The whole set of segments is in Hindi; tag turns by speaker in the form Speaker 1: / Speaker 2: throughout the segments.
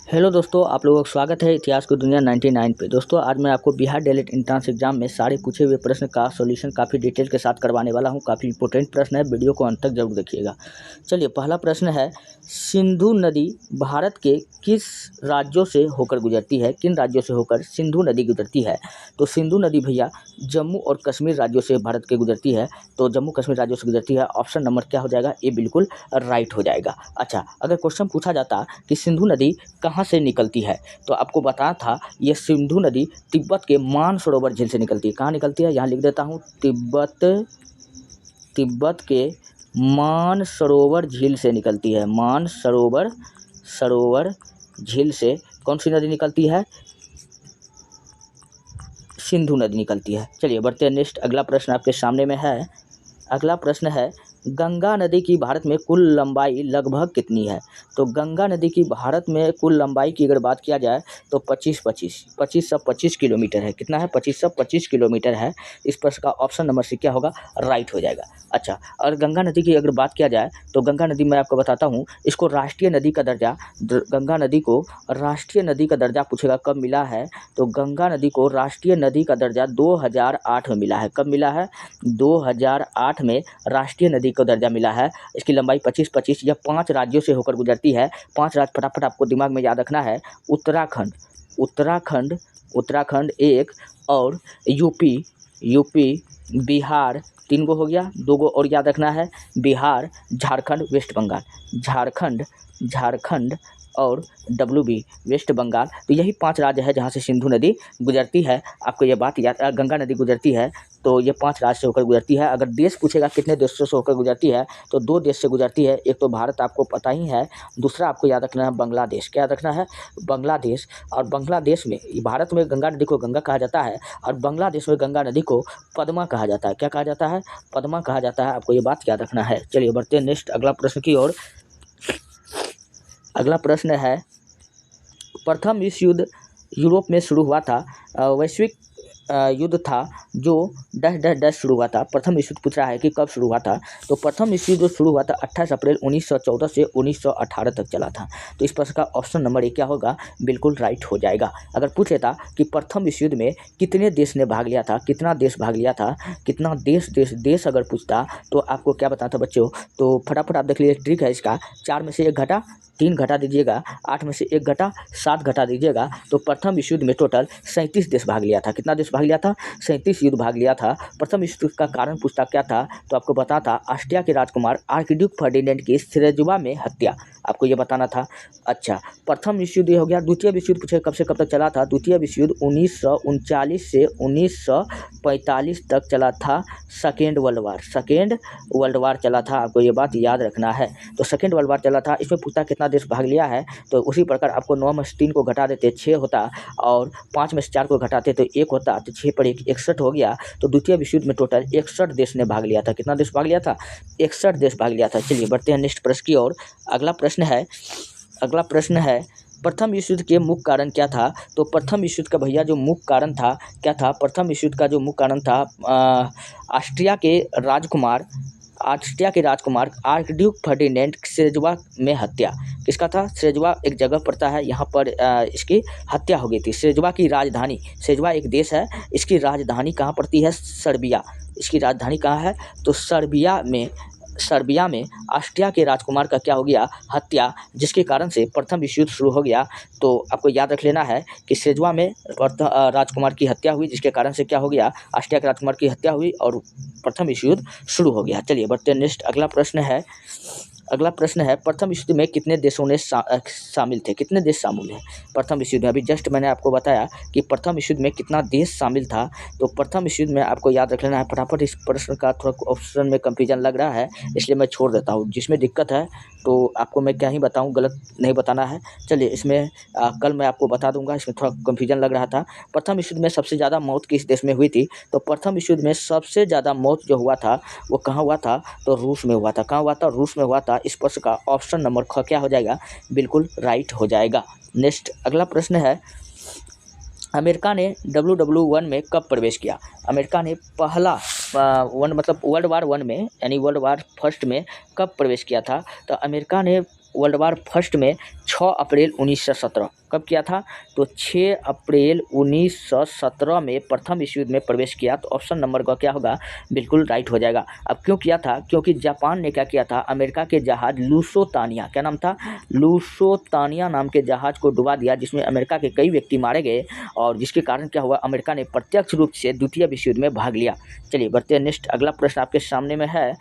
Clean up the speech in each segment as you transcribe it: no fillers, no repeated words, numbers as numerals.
Speaker 1: हेलो दोस्तों, आप लोगों का स्वागत है इतिहास की दुनिया 99 पे। दोस्तों, आज मैं आपको बिहार डीएलएड एंट्रेंस एग्जाम में सारे पूछे हुए प्रश्न का सॉल्यूशन काफ़ी डिटेल के साथ करवाने वाला हूं। काफ़ी इंपॉर्टेंट प्रश्न है, वीडियो को अंत तक जरूर देखिएगा। चलिए, पहला प्रश्न है, सिंधु नदी भारत के किस राज्यों से होकर गुजरती है? किन राज्यों से होकर सिंधु नदी गुजरती है? तो सिंधु नदी भैया जम्मू और कश्मीर राज्यों से भारत के गुजरती है। तो जम्मू कश्मीर राज्यों से गुजरती है। ऑप्शन नंबर क्या हो जाएगा? ये बिल्कुल राइट हो जाएगा। अच्छा, अगर क्वेश्चन पूछा जाता कि सिंधु नदी कहाँ से निकलती है, तो आपको बताया था ये सिंधु नदी तिब्बत के मानसरोवर झील से निकलती है। कहाँ निकलती है? यहाँ लिख देता हूँ, तिब्बत के मानसरोवर झील से निकलती है। सरोवर झील से कौन सी नदी निकलती है? सिंधु नदी निकलती है। चलिए बढ़ते हैं नेक्स्ट। अगला प्रश्न आपके सामने में है। अगला प्रश्न है, गंगा नदी की भारत में कुल लंबाई लगभग कितनी है? तो गंगा नदी की भारत में कुल लंबाई की अगर बात किया जाए तो 2525 किलोमीटर है। कितना है? 2525 किलोमीटर है। इस प्रश्न का ऑप्शन नंबर सी क्या होगा? राइट हो जाएगा। अच्छा, और गंगा नदी की अगर बात किया जाए तो गंगा नदी मैं आपको बताता हूँ, इसको राष्ट्रीय नदी का दर्जा, गंगा नदी को राष्ट्रीय नदी का दर्जा पूछेगा कब मिला है? तो गंगा नदी को राष्ट्रीय नदी का दर्जा 2008 में मिला है। कब मिला है? 2008 में राष्ट्रीय नदी को दर्जा मिला है। इसकी लंबाई 2525, यह 5 राज्यों से होकर गुजरती है। 5 राज्य फटाफट आपको दिमाग में याद रखना है। उत्तराखंड एक, और यूपी, बिहार, 3 गो हो गया। 2 गो और याद रखना है, बिहार, झारखंड, वेस्ट बंगाल। झारखंड और WB वेस्ट बंगाल। तो यही 5 राज्य है जहाँ से सिंधु नदी गुजरती है। आपको ये बात याद, गंगा नदी गुजरती है तो ये 5 राज्य से होकर गुजरती है। अगर देश पूछेगा कितने देशों से होकर गुजरती है, तो 2 देश से गुजरती है। एक तो भारत, आपको पता ही है। दूसरा आपको याद रखना है बांग्लादेश। क्या याद रखना है? बांग्लादेश। और बांग्लादेश में, भारत में गंगा नदी को गंगा कहा जाता है और बांग्लादेश में गंगा नदी को पद्मा कहा जाता है। क्या कहा जाता है? पद्मा कहा जाता है। आपको ये बात याद रखना है। चलिए बढ़ते हैं नेक्स्ट अगला प्रश्न की ओर। अगला प्रश्न है, प्रथम विश्व युद्ध यूरोप में शुरू हुआ था। वैश्विक युद्ध था जो डैश शुरू हुआ था। प्रथम विश्व युद्ध पूछ रहा है कि कब शुरू हुआ था। तो प्रथम विश्व युद्ध शुरू हुआ था 28 अप्रैल 1914 से 1918 तक चला था। तो इस प्रश्न का ऑप्शन नंबर ए क्या होगा? बिल्कुल राइट हो जाएगा। अगर पूछ लेता कि प्रथम विश्व युद्ध में कितने देश ने भाग लिया था, कितना देश भाग लिया था, कितना देश अगर पूछता तो आपको क्या बताता बच्चों? तो फटाफट आप देख लीजिए, ट्रिक है इसका। 4 में से 1 घटा, 3 घटा दीजिएगा, 8 में से 1 घटा, 7 घटा दीजिएगा। तो प्रथम विश्व युद्ध में टोटल 37 देश भाग लिया था। कितना देश भाग लिया था? 37 युद्ध भाग लिया था। प्रथम विश्व युद्ध का कारण पूछता क्या था, तो आपको बताता ऑस्ट्रिया के राजकुमार आर्कड्यूक फर्डिनेंड की स्रेजुआ में हत्या। आपको ये बताना था। अच्छा, प्रथम विश्व युद्ध हो गया। द्वितीय विश्व युद्ध पूछे कब से कब तक चला था? द्वितीय विश्व युद्ध 1939 से 1945 तक चला था। सेकेंड वर्ल्ड वार चला था। आपको ये बात याद रखना है। तो सेकेंड वर्ल्ड वार चला था। इसमें पूछता कितना देश भाग लिया है, तो उसी प्रकार आपको 9 में से 3 को घटा देते 6 होता, और 5 में से 4 को घटाते तो 1 होता। तो 6 पर 1 61 हो गया। तो द्वितीय विश्व युद्ध में टोटल 61 देश ने भाग लिया था। कितना देश भाग लिया था? 61 देश भाग लिया था। चलिए बढ़ते हैं नेक्स्ट प्रश्न की ओर। अगला प्रश्न है, प्रथम विश्व युद्ध के मुख्य कारण क्या था? तो प्रथम विश्व युद्ध का भैया जो मुख्य कारण था क्या था? प्रथम विश्व युद्ध का जो मुख्य कारण था, ऑस्ट्रिया के राजकुमार आर्कड्यूक फर्डिनेंड स्रेजुआ में हत्या। किसका था? स्रेजुआ एक जगह पड़ता है, यहाँ पर इसकी हत्या हो गई थी। स्रेजुआ की राजधानी, स्रेजुआ एक देश है, इसकी राजधानी कहाँ पड़ती है? सर्बिया। इसकी राजधानी कहाँ है? तो सर्बिया में ऑस्ट्रिया के राजकुमार का क्या हो गया? हत्या, जिसके कारण से प्रथम विश्व युद्ध शुरू हो गया। तो आपको याद रख लेना है कि स्रेजुआ में राजकुमार की हत्या हुई, जिसके कारण से क्या हो गया? ऑस्ट्रिया के राजकुमार की हत्या हुई और प्रथम विश्व युद्ध शुरू हो गया। चलिए बढ़ते हैं नेक्स्ट। अगला प्रश्न है, प्रथम विश्व युद्ध में कितने देशों ने शामिल थे? कितने देश शामिल हैं प्रथम विश्व युद्ध में? अभी जस्ट मैंने आपको बताया कि प्रथम विश्व युद्ध में कितना देश शामिल था। तो प्रथम विश्व युद्ध में आपको याद रख लेना है। फटाफट, इस प्रश्न का थोड़ा ऑप्शन में कंफ्यूजन लग रहा है, इसलिए मैं छोड़ देता हूँ। जिसमें दिक्कत है तो आपको मैं क्या ही बताऊँ, गलत नहीं बताना है। चलिए इसमें कल मैं आपको बता दूंगा। इसमें थोड़ा कंफ्यूजन लग रहा था। प्रथम विश्व युद्ध में सबसे ज़्यादा मौत किस देश में हुई थी? तो प्रथम विश्व युद्ध में सबसे ज़्यादा मौत जो हुआ था वो कहाँ हुआ था? तो रूस में हुआ था। कहाँ हुआ था? रूस में हुआ था। इस प्रश्न का ऑप्शन नंबर ख क्या हो जाएगा? बिल्कुल राइट हो जाएगा। नेक्स्ट अगला प्रश्न है, अमेरिका ने WW1 में कब प्रवेश किया? अमेरिका ने पहला वर्ल्ड वार 1 में, यानी वर्ल्ड वार फर्स्ट में कब प्रवेश किया था? तो अमेरिका ने वर्ल्ड वार फर्स्ट में 6 अप्रैल 1917 कब किया था? तो 6 अप्रैल 1917 में प्रथम विश्व युद्ध में प्रवेश किया। तो ऑप्शन नंबर का क्या होगा? बिल्कुल राइट हो जाएगा। अब क्यों किया था? क्योंकि जापान ने क्या किया था? अमेरिका के जहाज लुसोतानिया, क्या नाम था? लुसोतानिया नाम के जहाज को डुबा दिया, जिसमें अमेरिका के कई व्यक्ति मारे गए और जिसके कारण क्या हुआ? अमेरिका ने प्रत्यक्ष रूप से द्वितीय विश्व युद्ध में भाग लिया। चलिए बढ़ते हैं नेक्स्ट। अगला प्रश्न आपके सामने में है।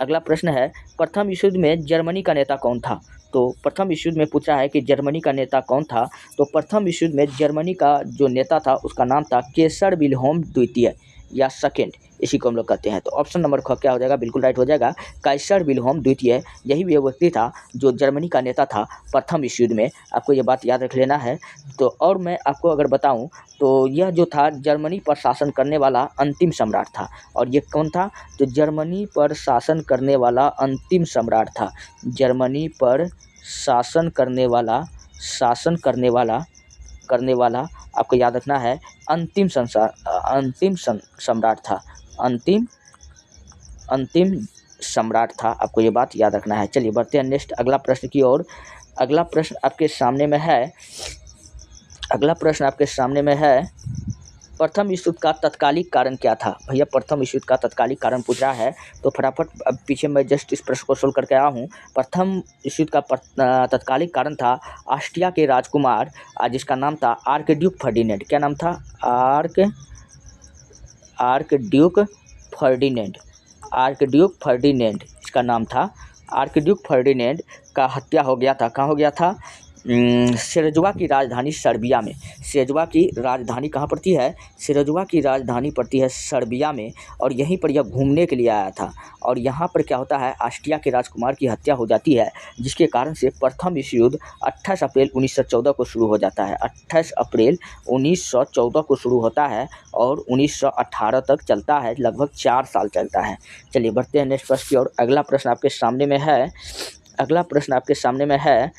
Speaker 1: अगला प्रश्न है, प्रथम विश्व युद्ध में जर्मनी का नेता कौन था? तो प्रथम विश्व युद्ध में पूछा है कि जर्मनी का नेता कौन था। तो प्रथम विश्व युद्ध में जर्मनी का जो नेता था उसका नाम था केसर विल्हेम द्वितीय या सेकेंड, इसी को हम लोग कहते हैं। तो ऑप्शन नंबर ख क्या हो जाएगा? बिल्कुल राइट हो जाएगा। काइसर विल्हेम द्वितीय, यही वो व्यक्ति था जो जर्मनी का नेता था प्रथम विश्व युद्ध में। आपको ये बात याद रख लेना है। तो और मैं आपको अगर बताऊं तो यह जो था जर्मनी पर शासन करने वाला अंतिम सम्राट था। और ये कौन था? तो जर्मनी पर शासन करने वाला अंतिम सम्राट था। जर्मनी पर शासन करने वाला आपको याद रखना है अंतिम सम्राट था। अंतिम सम्राट था, आपको ये बात याद रखना है। चलिए बढ़ते हैं नेक्स्ट अगला प्रश्न की ओर। अगला प्रश्न आपके सामने में है, प्रथम विश्व युद्ध का तत्कालिक कारण क्या था? भैया प्रथम विश्व युद्ध का तत्कालिक कारण पूछ रहा है, तो फटाफट अब पीछे मैं जस्ट इस प्रश्न को सोल्व करके आया हूँ। प्रथम विश्व युद्ध का तत्कालिक कारण था ऑस्ट्रिया के राजकुमार जिसका नाम था आर्कड्यूक फर्डिनेंड। क्या नाम था? आर्कड्यूक फर्डिनेंड इसका नाम था। आर्कड्यूक फर्डिनेंड का हत्या हो गया था। कहाँ हो गया था? सेरजुआ की राजधानी सर्बिया में। सेरजुआ की राजधानी कहाँ पड़ती है? सेरजुआ की राजधानी पड़ती है सर्बिया में। और यहीं पर यह घूमने के लिए आया था। और यहाँ पर क्या होता है? ऑस्ट्रिया के राजकुमार की हत्या हो जाती है, जिसके कारण से प्रथम विश्व युद्ध 28 अप्रैल 1914 को शुरू हो जाता है। 28 अप्रैल 1914 को शुरू होता है और 1918 तक चलता है, लगभग 4 साल चलता है। चलिए बढ़ते हैं नेक्स्ट प्रश्न की ओर। अगला प्रश्न आपके सामने में है।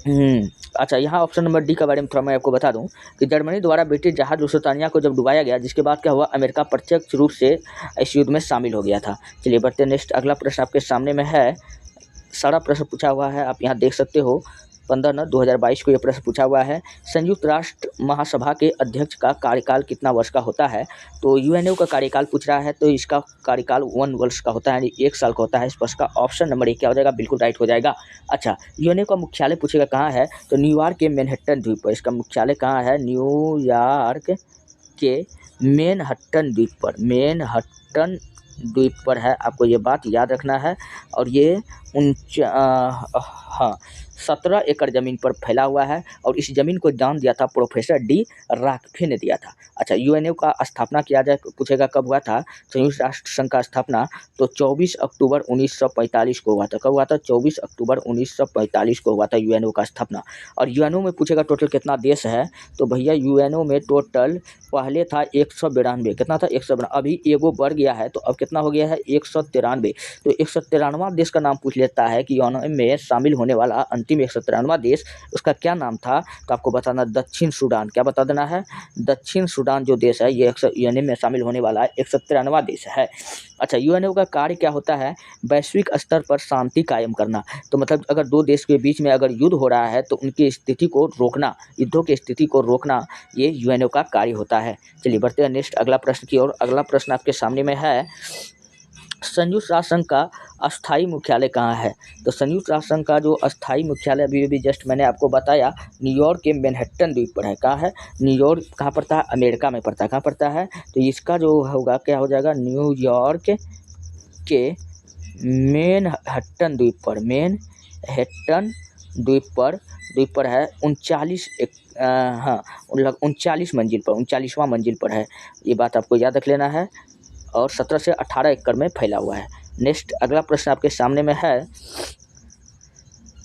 Speaker 1: अच्छा, यहाँ ऑप्शन नंबर डी के बारे में थोड़ा मैं आपको बता दूं कि जर्मनी द्वारा ब्रिटिश जहाज लुसोतानिया को जब डुबाया गया, जिसके बाद क्या हुआ? अमेरिका प्रत्यक्ष रूप से इस युद्ध में शामिल हो गया था। चलिए बढ़ते हैं नेक्स्ट। अगला प्रश्न आपके सामने में है। सारा प्रश्न पूछा हुआ है, आप यहाँ देख सकते हो। 15/9/2022 को यह प्रश्न पूछा हुआ है। संयुक्त राष्ट्र महासभा के अध्यक्ष का कार्यकाल कितना वर्ष का होता है? तो यूएनओ का कार्यकाल पूछ रहा है, तो इसका कार्यकाल 1 वर्ष का होता है, यानी 1 साल का होता है। इस प्रश्न का ऑप्शन नंबर 1 क्या हो जाएगा? बिल्कुल राइट हो जाएगा। अच्छा, यूएनओ का मुख्यालय पूछेगा कहाँ है? तो न्यूयॉर्क के मैनहट्टन द्वीप पर। इसका मुख्यालय कहाँ है? न्यूयॉर्क के मैनहट्टन द्वीप पर है। आपको ये बात याद रखना है। और ये 17 एकड़ ज़मीन पर फैला हुआ है और इस ज़मीन को दान दिया था प्रोफेसर डी रॉकफेल ने दिया था। अच्छा, यूएनओ का स्थापना किया जाए पूछेगा कब हुआ था? संयुक्त राष्ट्र संघ का स्थापना तो 24 अक्टूबर 1945 को हुआ था। कब हुआ था? 24 अक्टूबर 1945 को हुआ था यूएनओ का स्थापना। और यूएनओ में पूछेगा टोटल कितना देश है? तो भैया यूएनओ में टोटल पहले था 192। कितना था? 192। अभी एगो बढ़ गया है, तो अब कितना हो गया है? 193। तो 193वां देश का नाम पूछ लेता है कि यूएनओ में शामिल होने वाला अंतिम 193वां देश, उसका क्या नाम था? तो आपको बताना दक्षिण सूडान। क्या बता देना है? दक्षिण सूडान जो देश है ये यूएनओ में शामिल होने वाला 193वां देश है। अच्छा, यूएनओ का कार्य क्या होता है? वैश्विक स्तर पर शांति कायम करना। तो मतलब अगर 2 देश के बीच में अगर युद्ध हो रहा है तो उनकी स्थिति को रोकना, युद्धों की स्थिति को रोकना, ये यूएनओ का कार्य होता है। चलिए बढ़ते हैं नेक्स्ट अगला प्रश्न की ओर। अगला प्रश्न आपके सामने में है, संयुक्त राष्ट्र संघ का अस्थायी मुख्यालय कहाँ है? तो संयुक्त राष्ट्र संघ का जो अस्थायी मुख्यालय अभी जस्ट मैंने आपको बताया न्यूयॉर्क के मैनहट्टन द्वीप पर है। कहाँ है? न्यूयॉर्क कहाँ पड़ता है? अमेरिका में पड़ता है। कहाँ पड़ता है? तो इसका जो होगा क्या हो जाएगा? न्यूयॉर्क के मैनहट्टन द्वीप पर है। 39 मंजिल पर, 39वां मंजिल पर है। ये बात आपको याद रख लेना है। और 17 से 18 एकड़ में फैला हुआ है। नेक्स्ट अगला प्रश्न आपके सामने में है,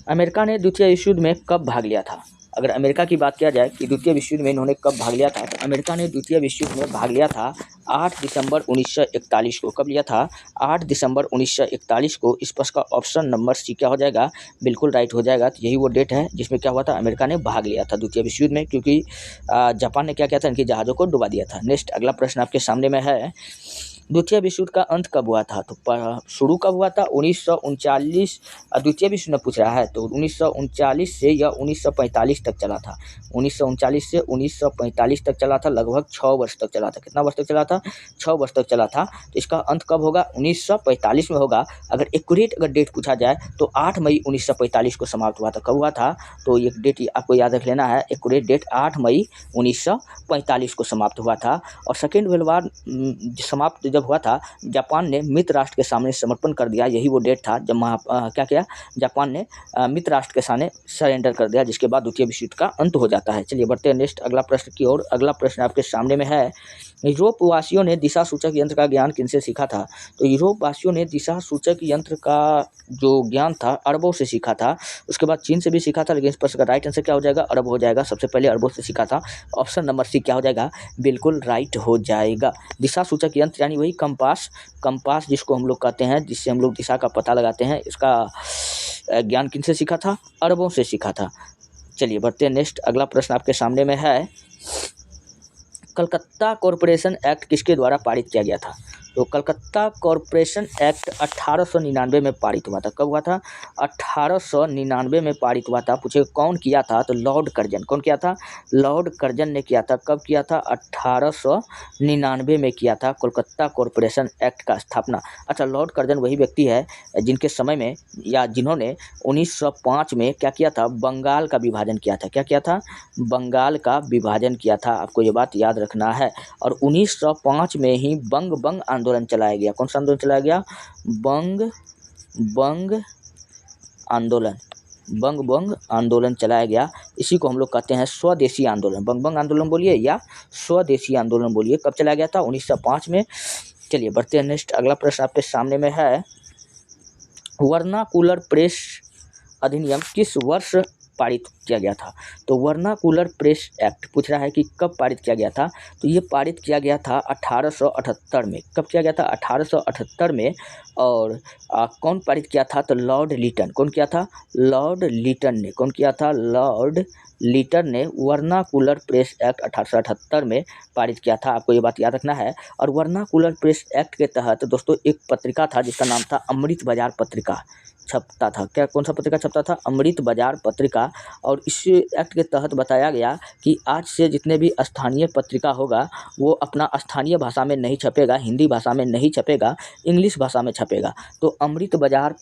Speaker 1: अमेरिका ने द्वितीय विश्व युद्ध में कब भाग लिया था? अगर अमेरिका की बात किया जाए कि द्वितीय विश्व युद्ध में इन्होंने कब भाग लिया था, तो अमेरिका ने द्वितीय विश्व युद्ध में भाग लिया था 8 दिसंबर 1941 को। कब लिया था? 8 दिसंबर 1941 को। इस प्रश्न का ऑप्शन नंबर सी क्या हो जाएगा? बिल्कुल राइट हो जाएगा। तो यही वो डेट है जिसमें क्या हुआ था? अमेरिका ने भाग लिया था द्वितीय विश्व युद्ध में, क्योंकि जापान ने क्या किया था? इनके जहाज़ों को डुबा दिया था। नेक्स्ट अगला प्रश्न आपके सामने में है, द्वितीय विश्व युद्ध का अंत कब हुआ था? तो शुरू कब हुआ था? 1939। द्वितीय विश्व में पूछ रहा है तो 1939 से यह 1945 तक चला था। 1939 से 1945 तक चला था, लगभग 6 वर्ष तक चला था। कितना वर्ष तक चला था? 6 वर्ष तक चला था। तो इसका अंत कब होगा? 1945 में होगा। अगर एक्यूरेट डेट पूछा जाए तो 8 मई 1945 को समाप्त हुआ था। कब हुआ था? तो ये डेट आपको याद रख लेना है। एक्यूरेट डेट 8 मई 1945 को समाप्त हुआ था। और सेकेंड वर्ल्ड वार समाप्त जब हुआ था, जापान ने मित्र राष्ट्र के सामने समर्पण कर दिया। यही वो डेट था जब क्या किया, जापान ने मित्र राष्ट्र के सामने सरेंडर कर दिया, जिसके बाद द्वितीय विश्व युद्ध का अंत हो जाता है। चलिए बढ़ते हैं नेक्स्ट अगला प्रश्न की ओर। अगला प्रश्न आपके सामने में है, यूरोप वासियों ने दिशा सूचक यंत्र का ज्ञान किनसे सीखा था? तो यूरोप वासियों ने दिशा सूचक यंत्र का जो ज्ञान था अरबों से सीखा था। उसके बाद चीन से भी सीखा था, लेकिन इस प्रश्न का राइट आंसर क्या हो जाएगा? अरब हो जाएगा। सबसे पहले अरबों से सीखा था। ऑप्शन नंबर सी क्या हो जाएगा? बिल्कुल राइट हो जाएगा। दिशा सूचक यंत्र यानी वही कंपास जिसको हम लोग कहते हैं, जिससे हम लोग दिशा का पता लगाते हैं, इसका ज्ञान किनसे सीखा था? अरबों से सीखा था। चलिए बढ़ते हैं नेक्स्ट अगला प्रश्न आपके सामने में है, कलकत्ता कॉरपोरेशन एक्ट किसके द्वारा पारित किया गया था? तो कलकत्ता कॉरपोरेशन एक्ट 1899 में पारित हुआ था। कब हुआ था? 1899 में पारित हुआ था। पूछे कौन किया था? तो लॉर्ड कर्जन। कौन किया था? लॉर्ड कर्जन ने किया था। कब किया था? 1899 में किया था कोलकाता कॉरपोरेशन एक्ट का स्थापना। अच्छा, लॉर्ड कर्जन वही व्यक्ति है जिनके समय में या जिन्होंने 1905 में क्या किया था? बंगाल का विभाजन किया था। क्या किया था? बंगाल का विभाजन किया था। आपको ये बात याद रखना है। और 1905 में ही बंग आंदोलन चलाया गया। कौन सा आंदोलन चलाया गया? बंग आंदोलन चलाया गया। इसी को हम लोग कहते हैं स्वदेशी आंदोलन। बंग आंदोलन बोलिए या स्वदेशी आंदोलन बोलिए। कब चलाया गया था? 1905 में। चलिए बढ़ते हैं नेक्स्ट अगला प्रश्न आपके सामने में है, वर्नाकुलर प्रेस अधिनियम किस वर्ष पारित किया गया था? तो वर्नाकुलर प्रेस एक्ट पूछ रहा है कि कब पारित किया गया था? तो ये पारित किया गया था 1878 में। कब किया गया था? 1878 में। और कौन पारित किया था? तो लॉर्ड लिटन। कौन किया था? लॉर्ड लिटन ने। कौन किया था? लॉर्ड लिटन ने वर्नाकुलर प्रेस एक्ट 1878 में पारित किया था। आपको ये बात याद रखना है। और वर्नाकुलर प्रेस एक्ट के तहत दोस्तों एक पत्रिका था जिसका नाम था अमृत बाजार पत्रिका छपता था। क्या कौन सा पत्रिका छपता था? अमृत बाजार पत्रिका। और इस एक्ट के तहत बताया गया कि आज से जितने भी स्थानीय पत्रिका होगा वो अपना स्थानीय भाषा में नहीं छपेगा, हिंदी भाषा में नहीं छपेगा, इंग्लिश भाषा में छपेगा। तो अमृत बाजार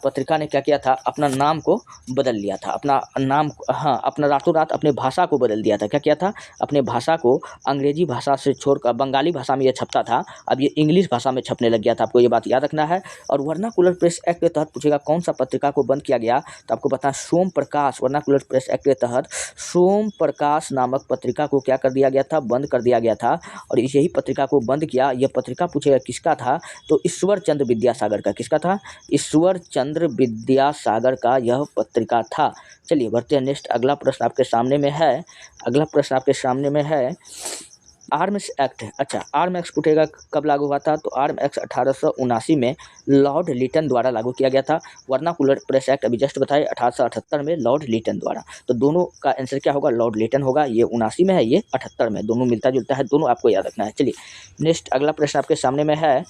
Speaker 1: पत्रिका ने क्या किया था? अपना नाम को बदल लिया था। अपना रातों रात अपने भाषा को बदल दिया था। क्या किया था? अपने भाषा को अंग्रेजी भाषा से छोड़कर बंगाली भाषा में ये छपता था, अब ये इंग्लिश भाषा में छपने लग गया था। आपको ये बात याद रखना है। और वर्नाकुलर प्रेस एक्ट के तहत पूछेगा कौन सा पत्रिका को बंद किया गया? तो आपको पता है सोम प्रकाश। वर्नाकुलर प्रेस एक्ट के तहत सोम प्रकाश नामक पत्रिका को क्या कर दिया गया था? बंद कर दिया गया था। और यही पत्रिका को बंद किया। यह पत्रिका पूछेगा किसका था? तो ईश्वर चंद्र विद्यासागर का। किसका था? ईश्वर चंद्र विद्यासागर का यह पत्रिका था। चलिए बढ़ते हैं नेक्स्ट अगला प्रश्न आपके सामने में है, आर्म्स एक्ट। अच्छा, आर्म एक्ट पूछेगा कब लागू हुआ था? तो आर्म एक्ट 1879 में लॉर्ड लिटन द्वारा लागू किया गया था। वर्नाकुलर प्रेस एक्ट अभी जस्ट बताए 1878 में लॉर्ड लिटन द्वारा। तो दोनों का आंसर क्या होगा? लॉर्ड लिटन होगा। ये 79 में है, ये 78 में, दोनों मिलता जुलता है, दोनों आपको याद रखना है। चलिए नेक्स्ट अगला प्रश्न आपके सामने में है,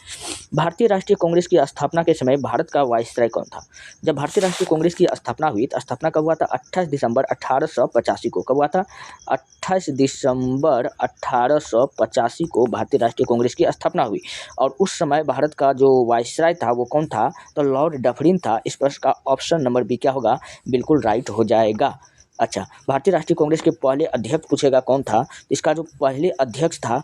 Speaker 1: भारतीय राष्ट्रीय कांग्रेस की स्थापना के समय भारत का वाइसराय कौन था? जब भारतीय राष्ट्रीय कांग्रेस की स्थापना हुई तो स्थापना कब हुआ था? 28 दिसंबर 1885 को। कब हुआ था? 28 दिसंबर 1885 को भारतीय राष्ट्रीय कांग्रेस की स्थापना हुई। और उस समय भारत का जो वाइसराय था वो कौन था? तो लॉर्ड डफरिन था। इस प्रश्न का ऑप्शन नंबर बी क्या होगा? बिल्कुल राइट हो जाएगा। अच्छा, भारतीय राष्ट्रीय कांग्रेस के पहले अध्यक्ष पूछेगा कौन था? इसका जो पहले अध्यक्ष था,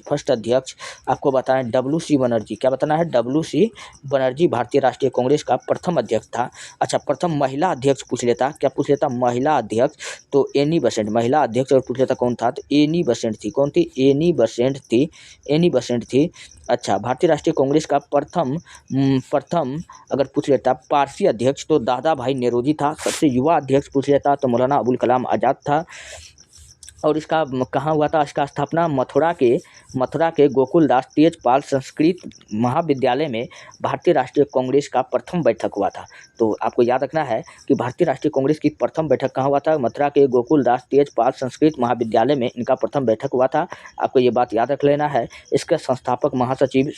Speaker 1: फर्स्ट अध्यक्ष आपको बताना है WC बनर्जी। क्या बताना है? WC बनर्जी भारतीय राष्ट्रीय कांग्रेस का प्रथम अध्यक्ष था। अच्छा, प्रथम महिला अध्यक्ष पूछ लेता। क्या पूछ लेता? महिला अध्यक्ष। तो एनी बेसेंट महिला अध्यक्ष। और पूछ लेता कौन था? तो एनी बेसेंट थी। कौन थी? एनी बेसेंट थी। अच्छा, भारतीय राष्ट्रीय कांग्रेस का प्रथम अगर पूछ लेता पारसी अध्यक्ष तो दादा भाई नेरोजी था। सबसे युवा अध्यक्ष पूछ लेता तो मौलाना अबुल कलाम आज़ाद था। और इसका कहाँ हुआ था? इसका स्थापना मथुरा के गोकुलदास तेजपाल संस्कृत महाविद्यालय में भारतीय राष्ट्रीय कांग्रेस का प्रथम बैठक हुआ था। तो आपको याद रखना है कि भारतीय राष्ट्रीय कांग्रेस की प्रथम बैठक कहाँ हुआ था? मथुरा के गोकुलदास तेजपाल संस्कृत महाविद्यालय में इनका प्रथम बैठक हुआ था। आपको ये बात याद रख लेना है। इसका संस्थापक महासचिव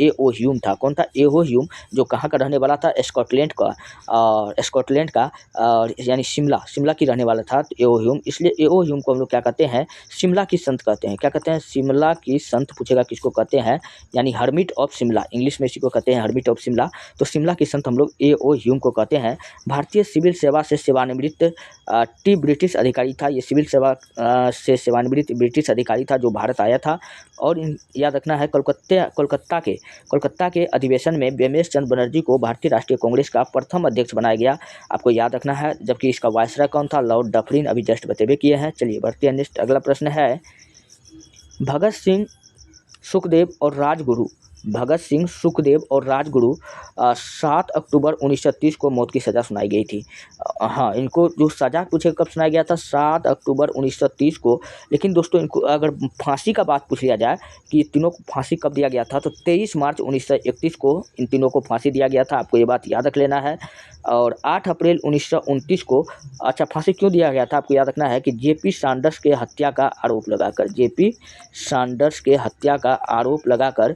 Speaker 1: ए.ओ. ह्यूम था। कौन था? ए.ओ. ह्यूम, जो कहाँ का रहने वाला था? स्कॉटलैंड का यानी शिमला की रहने वाला था ए.ओ. ह्यूम। इसलिए ए.ओ. ह्यूम को हम लोग क्या कहते हैं? शिमला की संत कहते हैं। क्या कहते हैं? शिमला की संत। पूछेगा किसको कहते हैं? यानी हर्मिट ऑफ शिमला, इंग्लिश में इसी को कहते हैं हर्मिट ऑफ शिमला। तो शिमला की संत हम लोग ए.ओ. ह्यूम को कहते हैं। भारतीय सिविल सेवा से सेवानिवृत्त ब्रिटिश अधिकारी था। ये सिविल सेवा से सेवानिवृत्त ब्रिटिश अधिकारी था जो भारत आया था। और याद रखना है, कोलकाता के अधिवेशन में बेमेश चंद्र बनर्जी को भारतीय राष्ट्रीय कांग्रेस का प्रथम अध्यक्ष बनाया गया। आपको याद रखना है। जबकि इसका वायसराय कौन था? Lord Dufferin. अभी जस्ट बतेबे किए हैं। चलिए बढ़ते हैं नेक्स्ट। अगला प्रश्न है, भगत सिंह सुखदेव और राजगुरु 7 अक्टूबर 1930 को मौत की सज़ा सुनाई गई थी। हाँ, इनको जो सज़ा पूछे कब सुनाया गया था? 7 अक्टूबर 1930 को। लेकिन दोस्तों, इनको अगर फांसी का बात पूछ लिया जाए कि तीनों को फांसी कब दिया गया था, तो 23 मार्च 1931 को इन तीनों को फांसी दिया गया था। आपको ये बात याद रख लेना है। और 8 अप्रैल 1929 को, अच्छा, फांसी क्यों दिया गया था? आपको याद रखना है कि जेपी सैंडर्स के हत्या का आरोप लगाकर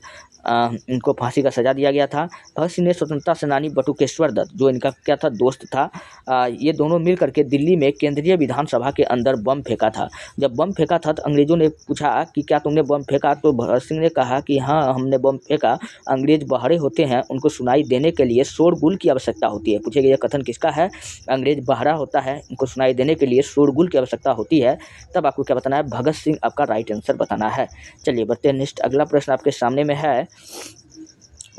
Speaker 1: इनको फांसी का सज़ा दिया गया था। भगत सिंह ने स्वतंत्रता सेनानी बटुकेश्वर दत्त, जो इनका क्या था? दोस्त था, ये दोनों मिल करके दिल्ली में केंद्रीय विधानसभा के अंदर बम फेंका था। जब बम फेंका था तो अंग्रेज़ों ने पूछा कि क्या तुमने बम फेंका? तो भगत सिंह ने कहा कि हाँ, हमने बम फेंका। अंग्रेज़ बहरे होते हैं, उनको सुनाई देने के लिए शोरगुल की आवश्यकता होती है। पूछेगा यह कथन किसका है? अंग्रेज़ बहरा होता है, उनको सुनाई देने के लिए शोरगुल की आवश्यकता होती है। तब आपको क्या बताना है? भगत सिंह आपका राइट आंसर बताना है। चलिए बढ़ते हैं नेक्स्ट। अगला प्रश्न आपके सामने में है,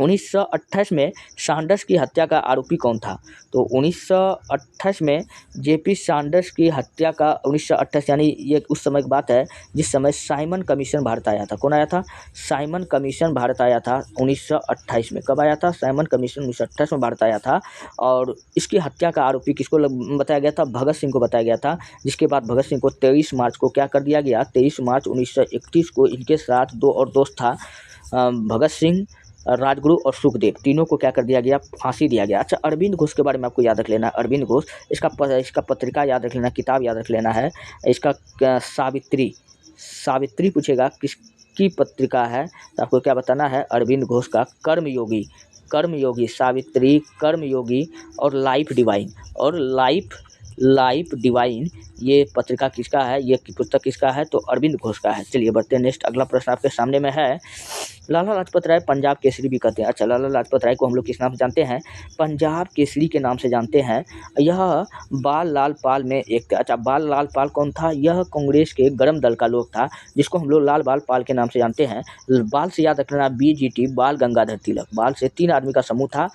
Speaker 1: 1928 में सैंडर्स की हत्या का आरोपी कौन था? तो 1928 में जेपी सैंडर्स की हत्या का 1928 यानी ये उस समय की बात है जिस समय साइमन कमीशन भारत आया था। कौन आया था? साइमन कमीशन भारत आया था 1928 में। कब आया था? साइमन कमीशन 1928 में भारत आया था। और इसकी हत्या का आरोपी किसको बताया गया था? भगत सिंह को बताया गया था। जिसके बाद भगत सिंह को 23 मार्च को क्या कर दिया गया? 23 मार्च 1931 को इनके साथ दो और दोस्त था, भगत सिंह, राजगुरु और सुखदेव, तीनों को क्या कर दिया गया? फांसी दिया गया। अच्छा, अरविंद घोष के बारे में आपको याद रख लेना है। अरविंद घोष, इसका पत्रिका याद रख लेना, किताब याद रख लेना है। इसका सावित्री पूछेगा किसकी पत्रिका है, तो आपको क्या बताना है? अरविंद घोष का कर्मयोगी, सावित्री, कर्मयोगी और लाइफ डिवाइन ये पत्रिका किसका है? ये पुस्तक किसका है? तो अरविंद घोष का है। चलिए बढ़ते हैं नेक्स्ट। अगला प्रश्न आपके सामने में है, लाला लाजपत राय पंजाब केसरी भी कहते हैं। अच्छा, लाला लाजपत राय को हम लोग किस नाम से जानते हैं? पंजाब केसरी के नाम से जानते हैं। यह बाल लाल पाल में एक थे। अच्छा, बाल लाल पाल कौन था? यह कांग्रेस के गरम दल का लोग था, जिसको हम लोग लाल बाल पाल के नाम से जानते हैं। बाल से याद रखना, BGT, बाल गंगाधर तिलक। बाल से 3 आदमी का समूह था,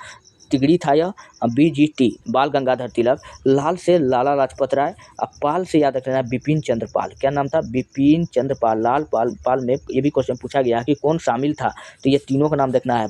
Speaker 1: तिगड़ी था यह, BGT, बाल गंगाधर तिलक। लाल से लाला लाजपत राय, अब पाल से याद रखना बिपिन चंद्र पाल। क्या नाम था? बिपिन चंद्र पाल। लाल पाल में ये भी क्वेश्चन पूछा गया कि कौन शामिल था, तो ये तीनों का नाम देखना है,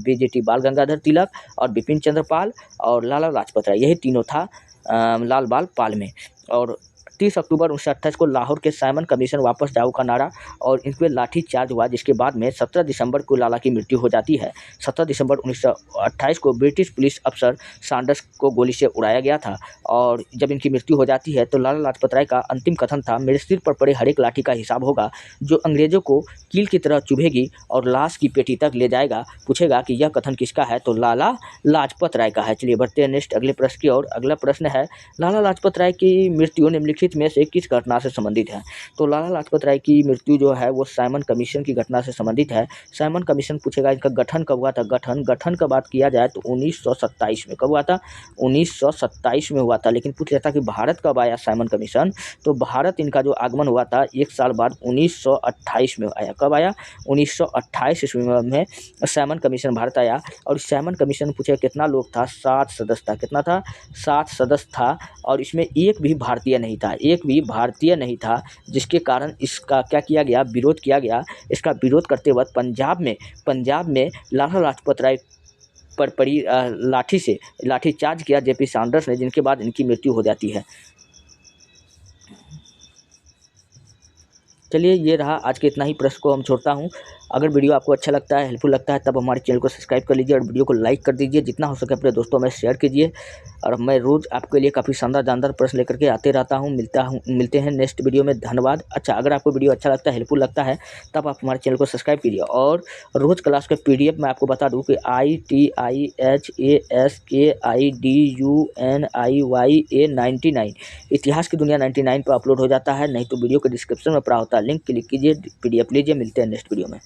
Speaker 1: BGT, बाल गंगाधर तिलक और बिपिन चंद्र पाल और लाला लाजपत राय, यही तीनों था लाल बाल पाल में। और 30 अक्टूबर 1928 को लाहौर के साइमन कमीशन वापस जाओ का नारा और इन पर लाठी चार्ज हुआ, जिसके बाद में 17 दिसंबर को लाला की मृत्यु हो जाती है। 17 दिसंबर 1928 को ब्रिटिश पुलिस अफसर सैंडर्स को गोली से उड़ाया गया था। और जब इनकी मृत्यु हो जाती है तो लाला लाजपत राय का अंतिम कथन था, मेरे सिर पर पड़े हर एक लाठी का हिसाब होगा, जो अंग्रेजों को कील की तरह चुभेगी और लाश की पेटी तक ले जाएगा। पूछेगा कि यह कथन किसका है? तो लाला लाजपत राय का है। चलिए बढ़ते हैं नेक्स्ट अगले प्रश्न की ओर। अगला प्रश्न है, लाला लाजपत राय की मृत्यु निम्नलिखित में से किस घटना से संबंधित है? तो लाला लाजपत राय की मृत्यु जो है वो साइमन कमीशन की घटना से संबंधित है। साइमन कमीशन पूछेगा इनका गठन कब हुआ था? गठन का बात किया जाए तो 1927 में। कब हुआ था? 1927 में हुआ था। लेकिन पूछ लेता कि भारत कब आया साइमन कमीशन, तो भारत इनका जो आगमन हुआ था 1 साल बाद 1928 में आया। कब आया? 1928 ईस्वी में साइमन कमीशन भारत आया। और साइमन कमीशन पूछे कितना लोग था? 7 सदस्य था। कितना था? 7 सदस्य था। और इसमें एक भी भारतीय नहीं था, जिसके कारण इसका क्या किया गया? विरोध किया गया। इसका विरोध करते वक्त पंजाब में लाला लाजपत राय पर पड़ी लाठी चार्ज किया जेपी सैंडर्स ने, जिनके बाद इनकी मृत्यु हो जाती है। चलिए ये रहा आज के इतना ही प्रश्न को हम छोड़ता हूँ। अगर वीडियो आपको अच्छा लगता है, हेल्पफुल लगता है, तब हमारे चैनल को सब्सक्राइब कर लीजिए और वीडियो को लाइक कर दीजिए। जितना हो सके अपने दोस्तों में शेयर कीजिए। और मैं रोज़ आपके लिए काफ़ी शानदार जानदार प्रश्न लेकर के आते रहता हूँ। मिलते हैं नेक्स्ट वीडियो में। धन्यवाद। अच्छा, अगर आपको वीडियो अच्छा लगता है, हेल्पफुल लगता है, तब आप हमारे चैनल को सब्सक्राइब कीजिए। और रोज़ क्लास का PDF मैं आपको बता दूँ कि ITIHASKIDUNIYA99 इतिहास की दुनिया 99 पर अपलोड हो जाता है। नहीं तो वीडियो के डिस्क्रिप्शन में पड़ा होता है, लिंक क्लिक कीजिए, PDF लीजिए। मिलते हैं नेक्स्ट वीडियो में।